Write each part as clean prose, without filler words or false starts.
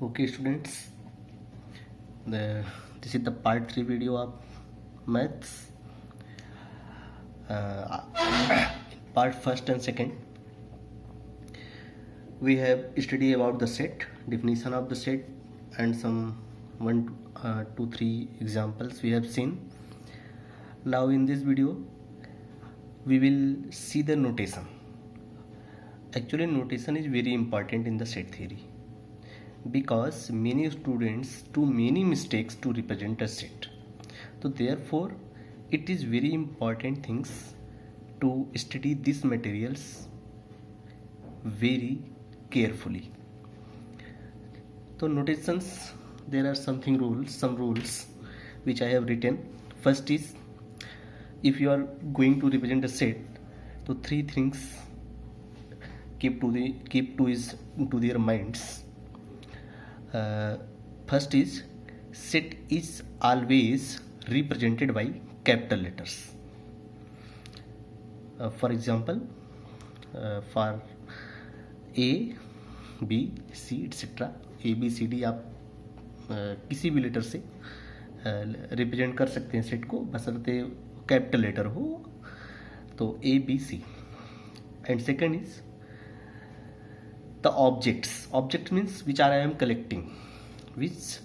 Okay, students, this is the part 3 video of maths. Uh, Part first and second, we have studied about the set, definition of the set, and some 3 examples we have seen. Now in this video, we will see the notation. Actually, notation is very important in the set theory, because many students do many mistakes to represent a set. So therefore it is very important things to study these materials very carefully. So notations, there are some rules which I have written. First is, if you are going to represent a set, so three things keep to their minds. First is, set is always represented by capital letters. For example, for A, B, C, etc. A B C D आप किसी भी letter से represent कर सकते हैं set को, बशर्ते capital letter हो. तो A B C. And second is the objects. Object means which I am collecting, which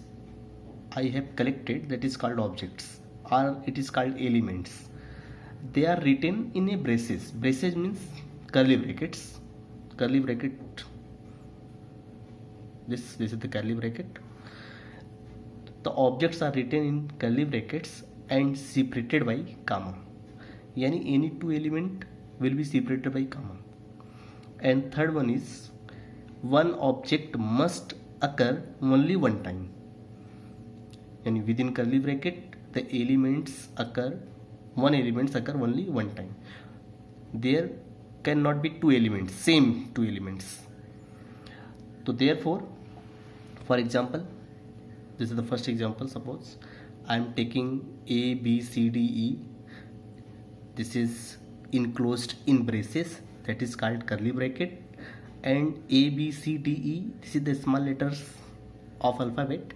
I have collected, that is called objects, or it is called elements. They are written in a braces. Braces means curly brackets. Curly bracket. This is the curly bracket. The objects are written in curly brackets and separated by comma. Yani any two element will be separated by comma. And third one is, one object must occur only one time. Yani within curly bracket, the one elements occur only one time. There cannot be same two elements. So therefore, for example, this is the first example. Suppose I am taking A, B, C, D, E. This is enclosed in braces, that is called curly bracket. And A, B, C, D, E, this is the small letters of alphabet,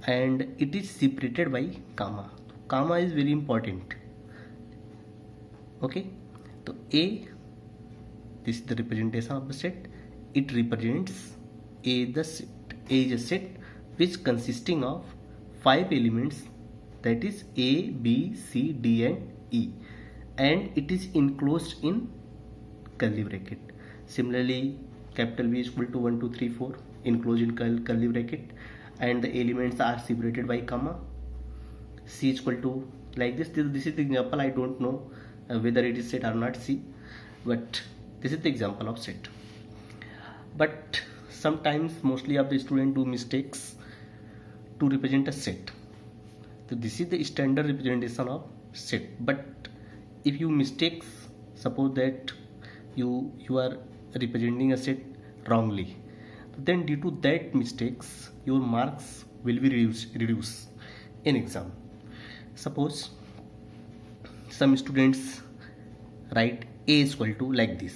and it is separated by comma. Comma is very important. Okay, so A, this is the representation of the set. It represents A is a set which consisting of 5 elements, that is A, B, C, D and E, and it is enclosed in curly bracket. Similarly, capital B is equal to 1, 2, 3, 4, enclosed in curly bracket, and the elements are separated by comma. C is equal to like this. This is the example. I don't know whether it is set or not C, but this is the example of set. But sometimes mostly of the student do mistakes to represent a set. So this is the standard representation of set. But if you mistakes, suppose that you are representing a set wrongly, then due to that mistakes your marks will be reduced in exam. Suppose some students write A is equal to like this.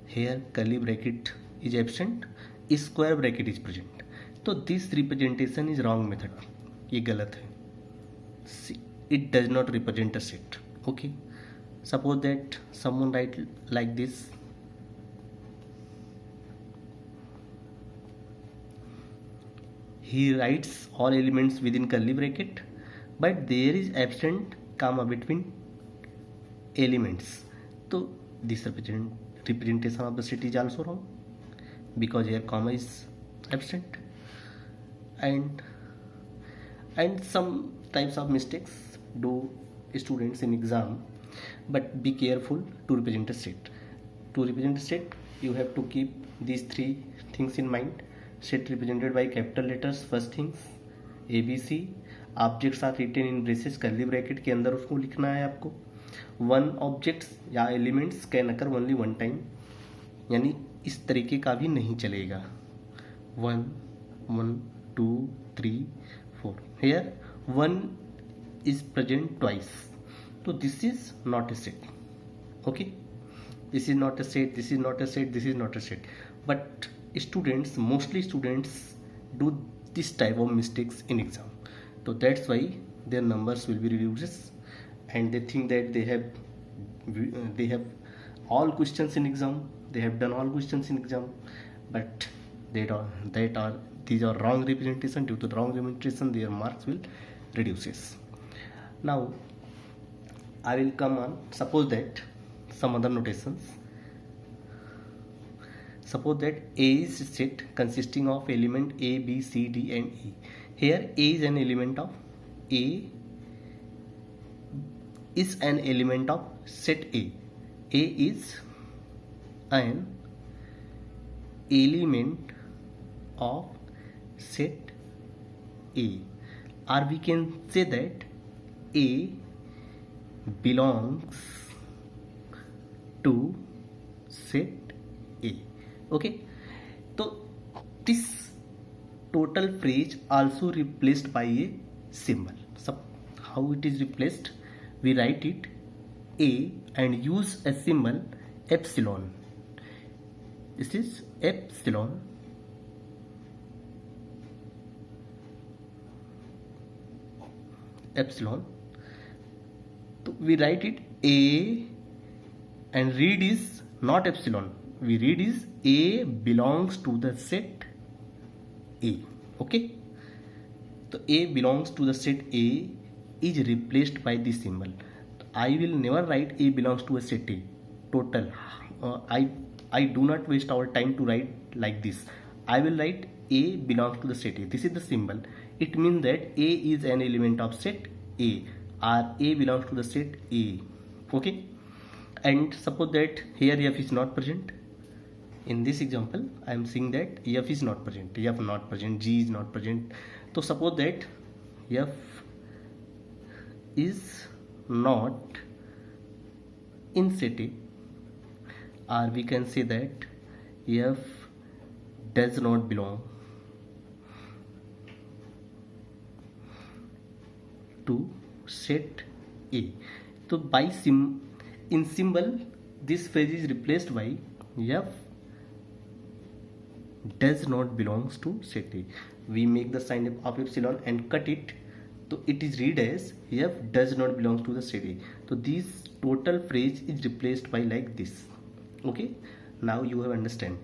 Here curly bracket is absent, square bracket is present. So this representation is wrong method. ये गलत है. See, it does not represent a set. Okay. Suppose that someone write like this. He writes all elements within curly bracket, but there is absent comma between elements. So this representation of the set is also wrong, because here comma is absent. And some types of mistakes do students in exam, but be careful to represent a set. To represent a set, you have to keep these three things in mind. Set represented by capital letters, first things A, B, C. Objects are written in braces, curly bracket के अंदर उसको लिखना है आपको. One objects या elements can occur only one time, यानी इस तरीके का भी नहीं चलेगा. 1, 1, 2, 3, 4. Here 1 is present twice, so this is not a set. Okay, this is not a set, this is not a set, this is not a set. But students, mostly students do this type of mistakes in exam. So that's why their numbers will be reduced, and they think that they have all questions in exam, they have done all questions in exam, but these are wrong representation. Due to the wrong representation, their marks will reduces. Now I will come on, suppose that some other notations. Suppose that A is a set consisting of element A, B, C, D and E. Here A is an element of set A. A is an element of set A, or we can say that A belongs to set A. Okay, so this total phrase also replaced by a symbol. So how it is replaced? We write it A and use a symbol epsilon. This is epsilon. Epsilon. So we write it A and read is not epsilon. We read is A belongs to the set A. Okay. So A belongs to the set A is replaced by this symbol. I will never write A belongs to a set A. Total. I do not waste our time to write like this. I will write A belongs to the set A. This is the symbol. It means that A is an element of set A, or A belongs to the set A. Okay. And suppose that here F is not present. In this example, I am saying that F is not present, F not present, G is not present. So suppose that F is not in set A, or we can say that F does not belong to set A. So by in symbol, this phrase is replaced by F does not belongs to set A. We make the sign of epsilon and cut it, so it is read as F does not belongs to the set A. So this total phrase is replaced by like this. Okay, now you have understand.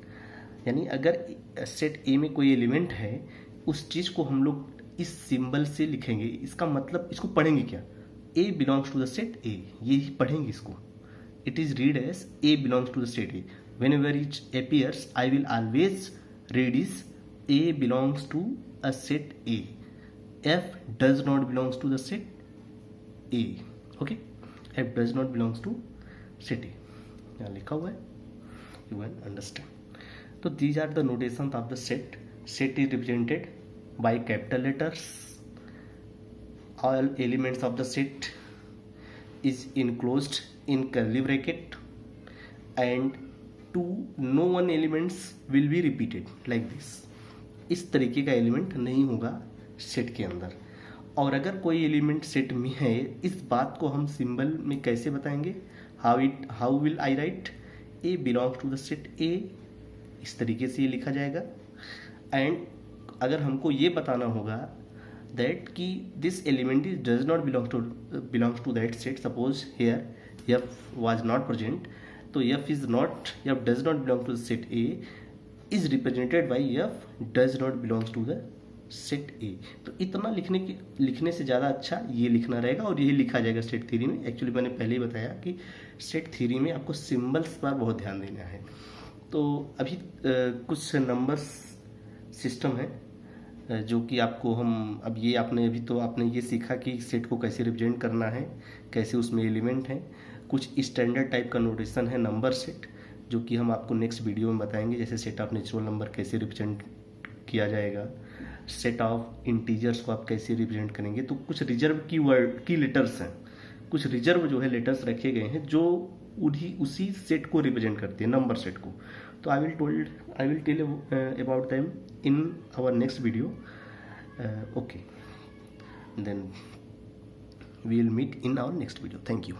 यानी अगर set A में कोई element है, उस चीज को हम लोग इस सिंबल से लिखेंगे, इसका मतलब इसको पढ़ेंगे क्या? A belongs to the set A, ये ही पढ़ेंगे इसको. It is read as A belongs to the set A. Whenever it appears, I will always read is A belongs to a set A. F does not belongs to the set A. Okay, F does not belongs to set A. यहाँ लिखा हुआ है, you will understand. So these are the notations of the set. Set is represented by capital letters. All elements of the set is enclosed in curly bracket, and no one elements will be repeated like this. इस तरीके का element नहीं होगा set के अंदर. और अगर कोई एलिमेंट सेट में है, इस बात को हम सिंबल में कैसे बताएंगे? How will I write? A belongs to the set A. इस तरीके से ये लिखा जाएगा. एंड अगर हमको ये बताना होगा दैट कि this element is does not belongs to that set. Suppose here F was not present, तो F does not belong to the set A is represented by F does not belongs to the set A. तो इतना लिखने से ज़्यादा अच्छा ये लिखना रहेगा, और यही लिखा जाएगा सेट थ्योरी में. एक्चुअली मैंने पहले ही बताया कि सेट थ्योरी में आपको सिंबल्स पर बहुत ध्यान देना है. तो अभी कुछ नंबर्स सिस्टम है जो कि आपको हम अब ये आपने ये सीखा कि सेट को कैसे रिप्रेजेंट करना है, कैसे उसमें एलिमेंट हैं. कुछ स्टैंडर्ड टाइप का नोटेशन है नंबर सेट, जो कि हम आपको नेक्स्ट वीडियो में बताएंगे. जैसे सेट ऑफ नेचुरल नंबर कैसे रिप्रेजेंट किया जाएगा, सेट ऑफ इंटीजर्स को आप कैसे रिप्रेजेंट करेंगे. तो कुछ रिजर्व की लेटर्स हैं, कुछ रिजर्व जो है लेटर्स रखे गए हैं जो उसी सेट को रिप्रेजेंट करते हैं, नंबर सेट को. तो I will tell about them in our next video. Okay, then we will meet in our next video. Thank you.